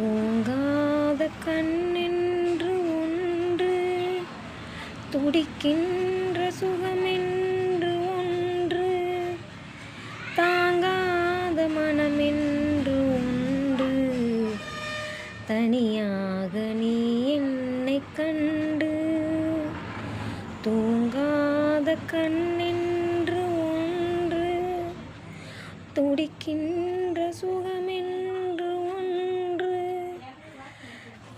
தூங்காத கண்ணென்று ஒன்று, துடிக்கின்ற சுகமென்று ஒன்று, தாங்காத மனமென்று ஒன்று, தனியாக நீ என்னை கண்டு. தூங்காத கண்ணென்று ஒன்று, துடிக்கின்ற சுகமென்று ஒன்று,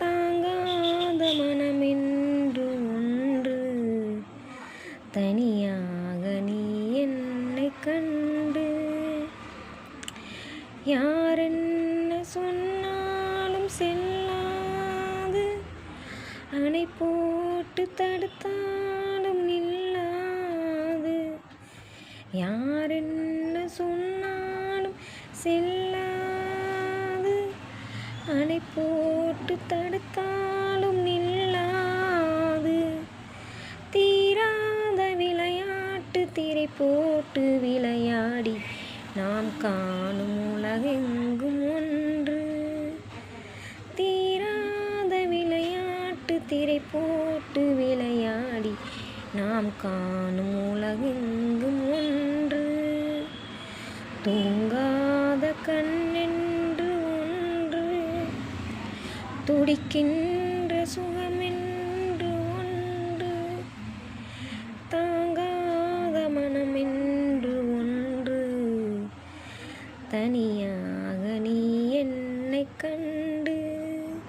தாங்காத மனமென்று ஒன்று, தனியாக நீ என்னை கண்டு. யாரென்ன சொன்னாலும் செல்லாது, அணை போட்டு தடுத்தாலும் நில்லாது. யாரென்ன சொன்னாலும் செல்லாது, அணை போட்டு தடுத்தாலும் நில்லாது. தீராத விளையாட்டு திரை போட்டு விளையாடி நாம் காணும் உலகெங்கும் ஒன்று. தீராத விளையாட்டு திரை போட்டு விளையாடி நாம் காணும் உலகெங்கும் ஒன்று. தூங்காத கண்ணென்று ஒன்று, துடிக்கின்ற சுகமென்று ஒன்று, தாங்காத மனமென்று ஒன்று, தனியா